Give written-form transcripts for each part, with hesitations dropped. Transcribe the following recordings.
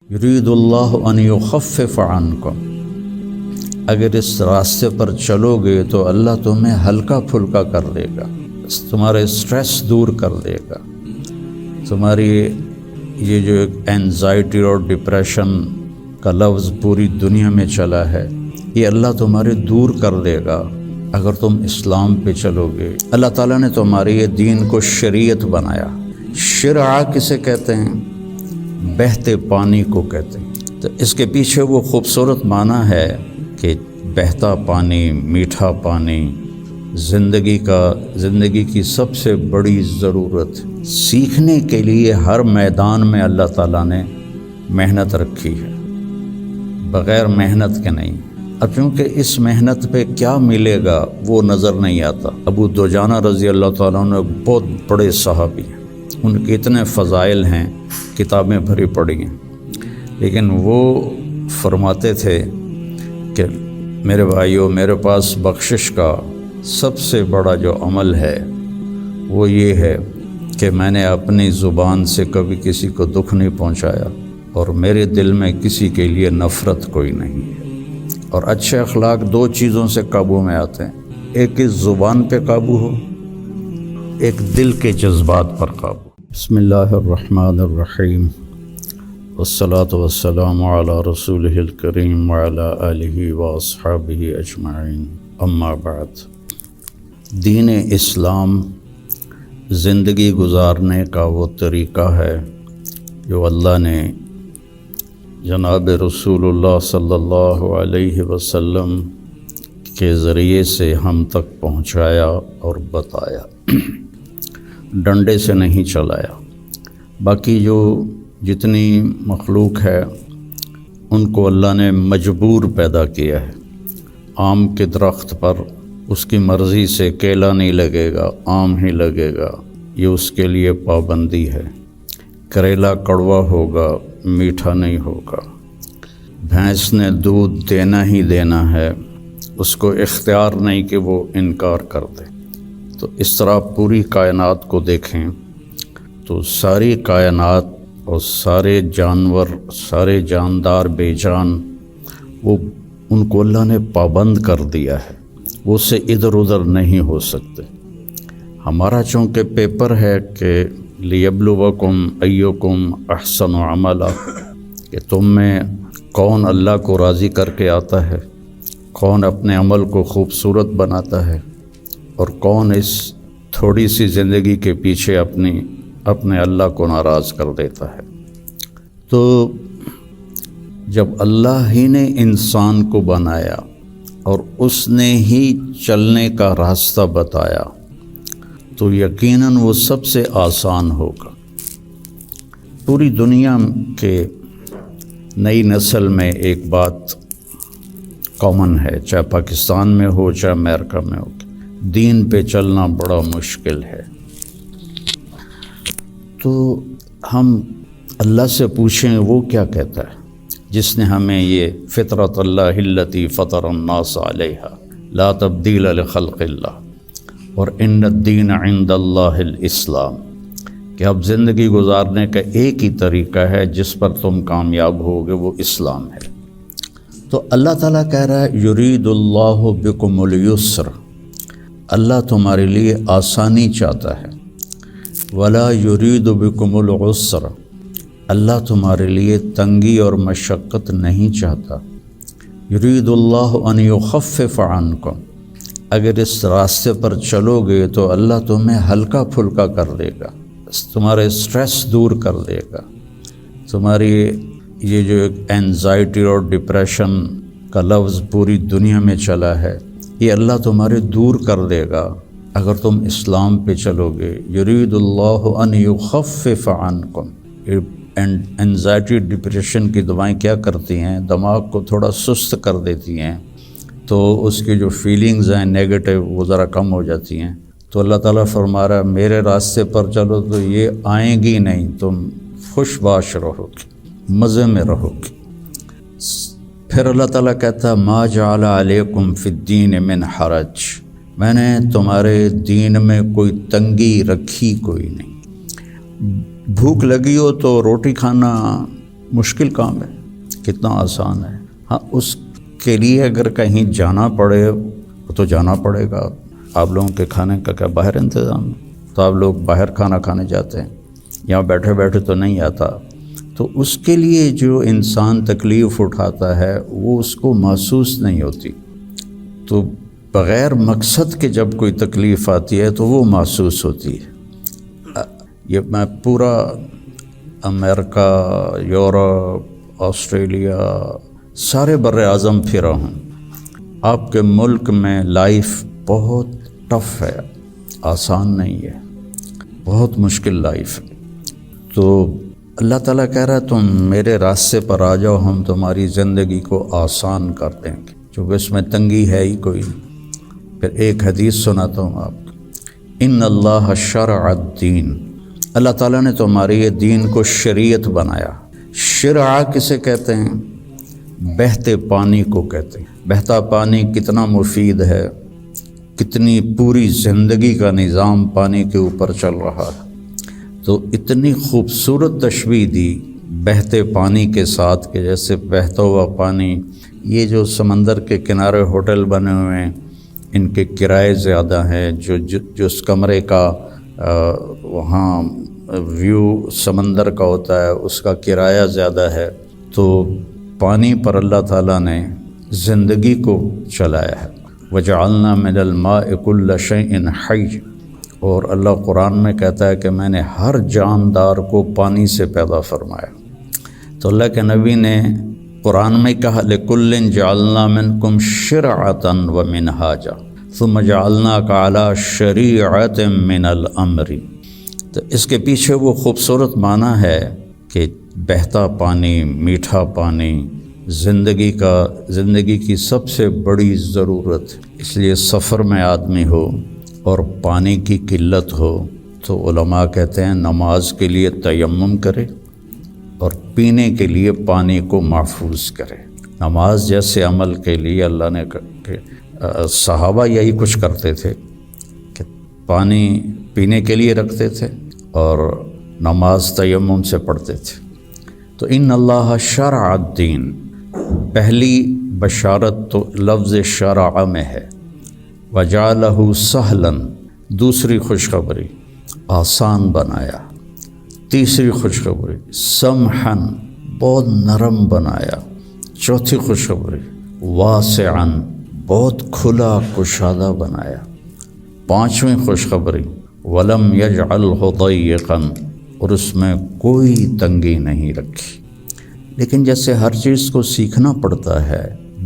یرید اللہ ان یخفف عنکم، اگر اس راستے پر چلو گے تو اللہ تمہیں ہلکا پھلکا کر دے گا، تمہارے اسٹریس دور کر دے گا، تمہاری یہ جو اینزائٹی اور ڈپریشن کا لفظ پوری دنیا میں چلا ہے یہ اللہ تمہارے دور کر دے گا اگر تم اسلام پہ چلو گے۔ اللہ تعالیٰ نے تمہارے یہ دین کو شریعت بنایا۔ شرع کسے کہتے ہیں؟ بہتے پانی کو کہتے ہیں۔ تو اس کے پیچھے وہ خوبصورت معنی ہے کہ بہتا پانی، میٹھا پانی، زندگی کی سب سے بڑی ضرورت۔ سیکھنے کے لیے ہر میدان میں اللہ تعالیٰ نے محنت رکھی ہے، بغیر محنت کے نہیں۔ اب چونکہ اس محنت پہ کیا ملے گا وہ نظر نہیں آتا۔ ابو دجانہ رضی اللہ تعالیٰ عنہ بہت بڑے صحابی ہیں، ان کے اتنے فضائل ہیں، کتابیں بھری پڑی ہیں، لیکن وہ فرماتے تھے کہ میرے بھائیوں، میرے پاس بخشش کا سب سے بڑا جو عمل ہے وہ یہ ہے کہ میں نے اپنی زبان سے کبھی کسی کو دکھ نہیں پہنچایا اور میرے دل میں کسی کے لیے نفرت کوئی نہیں ہے۔ اور اچھے اخلاق دو چیزوں سے قابو میں آتے ہیں، ایک اس زبان پہ قابو ہو، ایک دل کے جذبات پر قابو۔ بسم اللہ الرحمن الرحیم، والصلاة والسلام علی رسولہ الکریم وعلی آلہ واصحابہ اجمعین، اما بعد۔ دین اسلام زندگی گزارنے کا وہ طریقہ ہے جو اللہ نے جناب رسول اللہ صلی اللہ علیہ وسلم کے ذریعے سے ہم تک پہنچایا اور بتایا، ڈنڈے سے نہیں چلایا۔ باقی جو جتنی مخلوق ہے ان کو اللہ نے مجبور پیدا کیا ہے۔ آم کے درخت پر اس کی مرضی سے کیلا نہیں لگے گا، آم ہی لگے گا، یہ اس کے لیے پابندی ہے۔ کریلا کڑوا ہوگا، میٹھا نہیں ہوگا۔ بھینس نے دودھ دینا ہی دینا ہے، اس کو اختیار نہیں کہ وہ انکار کر دے۔ تو اس طرح پوری کائنات کو دیکھیں تو ساری کائنات اور سارے جانور، سارے جاندار بے جان، وہ ان کو اللہ نے پابند کر دیا ہے، وہ اس سے ادھر ادھر نہیں ہو سکتے۔ ہمارا چونکہ پیپر ہے کہ لیبلوکم ایکم احسن عملا، کہ تم میں کون اللہ کو راضی کر کے آتا ہے، کون اپنے عمل کو خوبصورت بناتا ہے، اور کون اس تھوڑی سی زندگی کے پیچھے اپنے اللہ کو ناراض کر دیتا ہے۔ تو جب اللہ ہی نے انسان کو بنایا اور اس نے ہی چلنے کا راستہ بتایا تو یقیناً وہ سب سے آسان ہوگا۔ پوری دنیا کے نئی نسل میں ایک بات کامن ہے، چاہے پاکستان میں ہو چاہے امریکہ میں ہو، دین پہ چلنا بڑا مشکل ہے۔ تو ہم اللہ سے پوچھیں وہ کیا کہتا ہے جس نے ہمیں یہ فطرت اللہ التی فطر الناس علیہا لا تبدیل لخلق اللہ اور ان الدین عند اللہ الاسلام، کہ اب زندگی گزارنے کا ایک ہی طریقہ ہے جس پر تم کامیاب ہوگے، وہ اسلام ہے۔ تو اللہ تعالیٰ کہہ رہا ہے یرید اللہ بکم الیسر، اللہ تمہارے لیے آسانی چاہتا ہے، ولا یرید بکم العسر، اللہ تمہارے لیے تنگی اور مشقت نہیں چاہتا۔ یرید اللہ ان یخفف عنکم، اگر اس راستے پر چلو گے تو اللہ تمہیں ہلکا پھلکا کر دے گا، تمہارے اسٹریس دور کر دے گا، تمہاری یہ جو اینزائٹی اور ڈپریشن کا لفظ پوری دنیا میں چلا ہے یہ اللہ تمہارے دور کر دے گا اگر تم اسلام پہ چلو گے۔ یرید اللہ ان یخفف عنکم، اینزائٹی ڈپریشن کی دوائیں کیا کرتی ہیں؟ دماغ کو تھوڑا سست کر دیتی ہیں، تو اس کی جو فیلنگز ہیں نیگیٹو وہ ذرا کم ہو جاتی ہیں۔ تو اللہ تعالیٰ فرما رہا ہے میرے راستے پر چلو تو یہ آئیں گی نہیں، تم خوش باش رہو گے، مزے میں رہو گے۔ پھر اللہ تعالیٰ کہتا ہے ما جعل علیکم فی الدین من حرج، میں نے تمہارے دین میں کوئی تنگی رکھی کوئی نہیں۔ بھوک لگی ہو تو روٹی کھانا مشکل کام ہے، کتنا آسان ہے۔ ہاں اس کے لیے اگر کہیں جانا پڑے تو جانا پڑے گا۔ آپ لوگوں کے کھانے کا کیا باہر انتظام ہے؟ تو آپ لوگ باہر کھانا کھانے جاتے ہیں، یہاں بیٹھے بیٹھے تو نہیں آتا۔ تو اس کے لیے جو انسان تکلیف اٹھاتا ہے وہ اس کو محسوس نہیں ہوتی، تو بغیر مقصد کے جب کوئی تکلیف آتی ہے تو وہ محسوس ہوتی ہے۔ یہ میں پورا امریکہ، یورپ، آسٹریلیا، سارے بر اعظم پھرا ہوں۔ آپ کے ملک میں لائف بہت ٹف ہے، آسان نہیں ہے، بہت مشکل لائف ہے۔ تو اللہ تعالیٰ کہہ رہا ہے تم میرے راستے پر آ جاؤ، ہم تمہاری زندگی کو آسان کر دیں گے، چونکہ اس میں تنگی ہے ہی کوئی نہیں۔ پھر ایک حدیث سناتا ہوں آپ کو، ان اللہ شرع الدین، اللہ تعالیٰ نے تمہارے یہ دین کو شریعت بنایا۔ شرع کسے کہتے ہیں؟ بہتے پانی کو کہتے ہیں۔ بہتا پانی کتنا مفید ہے، کتنی پوری زندگی کا نظام پانی کے اوپر چل رہا ہے۔ تو اتنی خوبصورت تشبیہ دی بہتے پانی کے ساتھ کہ جیسے بہتا ہوا پانی، یہ جو سمندر کے کنارے ہوٹل بنے ہوئے ہیں ان کے کرائے زیادہ ہیں، جو اس کمرے کا وہاں ویو سمندر کا ہوتا ہے اس کا کرایہ زیادہ ہے۔ تو پانی پر اللہ تعالیٰ نے زندگی کو چلایا ہے۔ وَجَعَلْنَا مِنَ الْمَاءِ كُلَّ شَيْءٍ حَيٍّ، اور اللہ قرآن میں کہتا ہے کہ میں نے ہر جاندار کو پانی سے پیدا فرمایا۔ تو اللہ کے نبی نے قرآن میں کہا لِكُلٍّ جَعَلْنَا مِنْكُمْ شِرْعَةً وَمِنْهَاجًا ثُمَّ جَعَلْنَاكَ عَلَى شَرِيعَةٍ مِنَ الْأَمْرِ۔ تو اس کے پیچھے وہ خوبصورت معنی ہے کہ بہتا پانی، میٹھا پانی زندگی کی سب سے بڑی ضرورت، اس لیے سفر میں آدمی ہو اور پانی کی قلت ہو تو علماء کہتے ہیں نماز کے لیے تیمم کرے اور پینے کے لیے پانی کو محفوظ کرے۔ نماز جیسے عمل کے لیے اللہ نے صحابہ یہی کچھ کرتے تھے کہ پانی پینے کے لیے رکھتے تھے اور نماز تیمم سے پڑھتے تھے۔ تو ان اللہ شرع الدین، پہلی بشارت تو لفظ شرع میں ہے، وجعلہ سہلا، دوسری خوشخبری آسان بنایا، تیسری خوشخبری سمحن، بہت نرم بنایا، چوتھی خوشخبری واسعن، بہت کھلا کشادہ بنایا، پانچویں خوشخبری ولم یجعلہ ضیقا، اور اس میں کوئی تنگی نہیں رکھی۔ لیکن جیسے ہر چیز کو سیکھنا پڑتا ہے،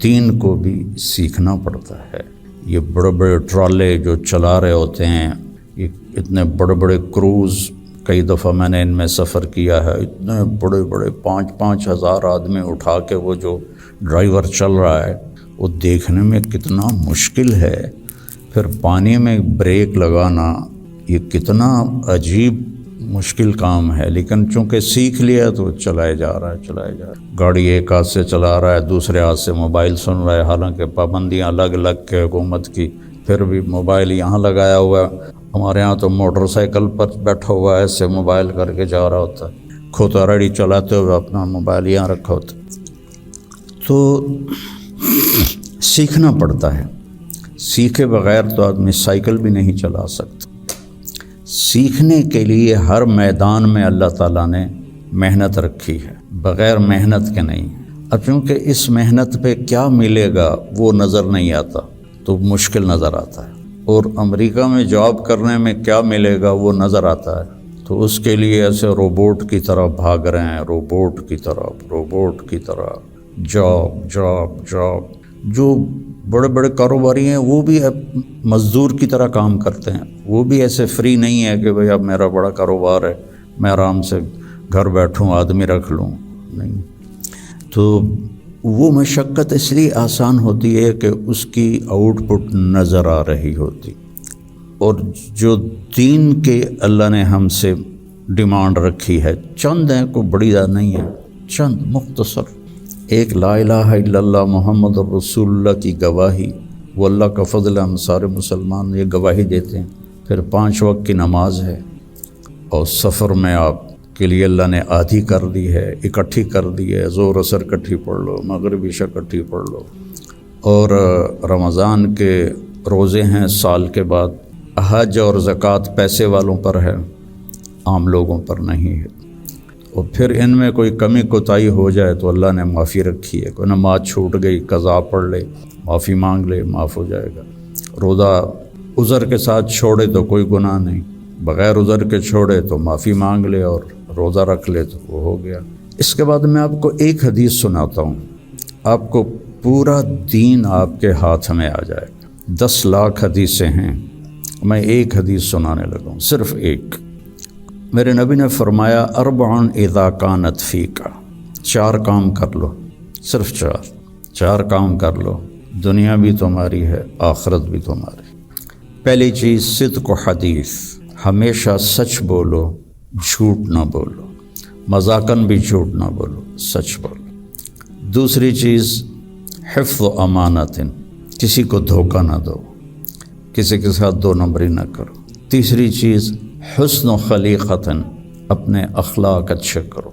دین کو بھی سیکھنا پڑتا ہے۔ یہ بڑے بڑے ٹرالے جو چلا رہے ہوتے ہیں، یہ اتنے بڑے بڑے کروز، کئی دفعہ میں نے ان میں سفر کیا ہے، اتنے بڑے بڑے 5-5 ہزار آدمی اٹھا کے وہ جو ڈرائیور چل رہا ہے وہ دیکھنے میں کتنا مشکل ہے۔ پھر پانی میں بریک لگانا یہ کتنا عجیب مشکل کام ہے، لیکن چونکہ سیکھ لیا تو چلائے جا رہا ہے۔ گاڑی ایک ہاتھ سے چلا رہا ہے، دوسرے ہاتھ سے موبائل سن رہا ہے، حالانکہ پابندیاں الگ الگ کے حکومت کی، پھر بھی موبائل یہاں لگایا ہوا ہے۔ ہمارے ہاں تو موٹر سائیکل پر بیٹھا ہوا ہے، ایسے موبائل کر کے جا رہا ہوتا ہے، کھوتا ریڈی چلاتے ہوئے اپنا موبائل یہاں رکھا ہوتا ہے۔ تو سیکھنا پڑتا ہے، سیکھے بغیر تو آدمی سائیکل بھی نہیں چلا سکتا۔ سیکھنے کے لیے ہر میدان میں اللہ تعالیٰ نے محنت رکھی ہے، بغیر محنت کے نہیں۔ اب چونکہ اس محنت پہ کیا ملے گا وہ نظر نہیں آتا تو مشکل نظر آتا ہے، اور امریکہ میں جاب کرنے میں کیا ملے گا وہ نظر آتا ہے، تو اس کے لیے ایسے روبوٹ کی طرح بھاگ رہے ہیں، روبوٹ کی طرح جاب۔ جو بڑے بڑے کاروباری ہیں وہ بھی مزدور کی طرح کام کرتے ہیں، وہ بھی ایسے فری نہیں ہے کہ بھئی اب میرا بڑا کاروبار ہے میں آرام سے گھر بیٹھوں آدمی رکھ لوں، نہیں۔ تو وہ مشقت اس لیے آسان ہوتی ہے کہ اس کی آؤٹ پٹ نظر آ رہی ہوتی، اور جو دین کے اللہ نے ہم سے ڈیمانڈ رکھی ہے چند ہیں، کوئی بڑی زیادہ نہیں ہے، چند مختصر، ایک لا الہ الا اللہ محمد رسول اللہ کی گواہی، وہ اللہ کا فضل، ہم سارے مسلمان یہ گواہی دیتے ہیں۔ پھر 5 وقت کی نماز ہے، اور سفر میں آپ کے لیے اللہ نے آدھی کر دی ہے، اکٹھی کر دی ہے، ظہر اثر اکٹھی پڑھ لو، مغرب عشاء اکٹھی پڑھ لو۔ اور رمضان کے روزے ہیں سال کے بعد، حج اور زکوٰۃ پیسے والوں پر ہے، عام لوگوں پر نہیں ہے۔ اور پھر ان میں کوئی کمی کوتاہی ہو جائے تو اللہ نے معافی رکھی ہے، کوئی نماز چھوٹ گئی قضا پڑھ لے، معافی مانگ لے، معاف ہو جائے گا۔ روزہ عذر کے ساتھ چھوڑے تو کوئی گناہ نہیں، بغیر عذر کے چھوڑے تو معافی مانگ لے اور روزہ رکھ لے تو وہ ہو گیا۔ اس کے بعد میں آپ کو ایک حدیث سناتا ہوں، آپ کو پورا دین آپ کے ہاتھ میں آ جائے گا۔ 10 لاکھ حدیثیں ہیں، میں ایک حدیث سنانے لگا ہوں، صرف ایک۔ میرے نبی نے فرمایا اربعن اذا کانت فیک، 4 کام کر لو، صرف 4 کام کر لو، دنیا بھی تمہاری ہے، آخرت بھی تمہاری۔ پہلی چیز صدق و حدیث، ہمیشہ سچ بولو، جھوٹ نہ بولو، مذاقاً بھی جھوٹ نہ بولو، سچ بولو۔ دوسری چیز حفظ و امانت، کسی کو دھوکہ نہ دو، کسی کے ساتھ 2 نمبری نہ کرو۔ تیسری چیز حسن و خلیقت، اپنے اخلاق اچھے کرو۔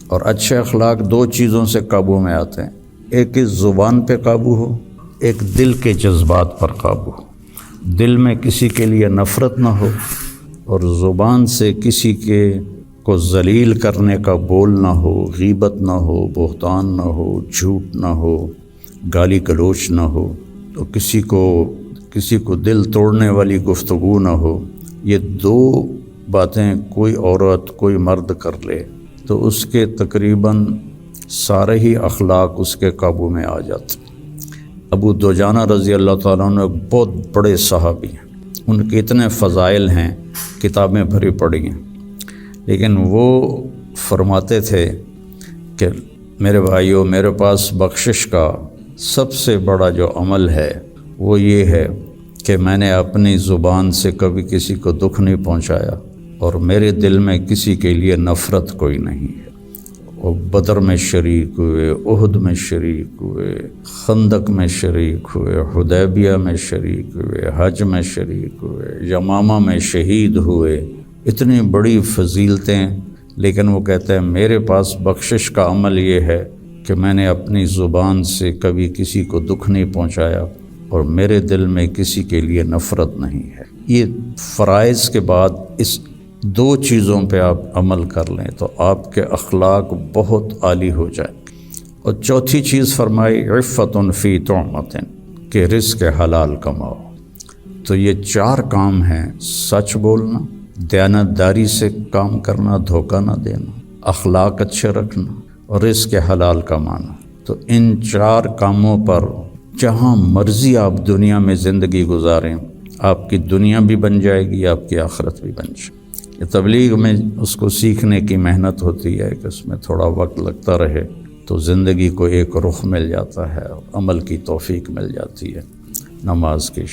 اور اچھے اخلاق 2 چیزوں سے قابو میں آتے ہیں، ایک اس زبان پہ قابو ہو، ایک دل کے جذبات پر قابو ہو۔ دل میں کسی کے لیے نفرت نہ ہو، اور زبان سے کسی کے کو ذلیل کرنے کا بول نہ ہو، غیبت نہ ہو، بہتان نہ ہو، جھوٹ نہ ہو، گالی گلوچ نہ ہو، تو کسی کو دل توڑنے والی گفتگو نہ ہو۔ یہ 2 باتیں کوئی عورت کوئی مرد کر لے تو اس کے تقریباً سارے ہی اخلاق اس کے قابو میں آ جاتے۔ ابو دجانہ رضی اللہ تعالیٰ عنہ ایک بہت بڑے صحابی ہیں، ان کے اتنے فضائل ہیں، کتابیں بھری پڑی ہیں، لیکن وہ فرماتے تھے کہ میرے بھائیوں، میرے پاس بخشش کا سب سے بڑا جو عمل ہے وہ یہ ہے کہ میں نے اپنی زبان سے کبھی کسی کو دکھ نہیں پہنچایا، اور میرے دل میں کسی کے لیے نفرت کوئی نہیں ہے۔ اور بدر میں شریک ہوئے، احد میں شریک ہوئے، خندق میں شریک ہوئے، حدیبیہ میں شریک ہوئے، حج میں شریک ہوئے، یمامہ میں شہید ہوئے، اتنی بڑی فضیلتیں، لیکن وہ کہتے ہیں میرے پاس بخشش کا عمل یہ ہے کہ میں نے اپنی زبان سے کبھی کسی کو دکھ نہیں پہنچایا، اور میرے دل میں کسی کے لیے نفرت نہیں ہے۔ یہ فرائض کے بعد اس 2 چیزوں پہ آپ عمل کر لیں تو آپ کے اخلاق بہت عالی ہو جائے۔ اور چوتھی چیز فرمائی عفت فی طعمۃ، کہ رزق حلال کماؤ۔ تو یہ 4 کام ہیں، سچ بولنا، دیانتداری سے کام کرنا، دھوکہ نہ دینا، اخلاق اچھے رکھنا، اور رزق حلال کمانا۔ تو ان 4 کاموں پر جہاں مرضی آپ دنیا میں زندگی گزاریں، آپ کی دنیا بھی بن جائے گی، آپ کی آخرت بھی بن جائے گی۔ یہ تبلیغ میں اس کو سیکھنے کی محنت ہوتی ہے کہ اس میں تھوڑا وقت لگتا رہے تو زندگی کو ایک رخ مل جاتا ہے، اور عمل کی توفیق مل جاتی ہے۔ نماز کی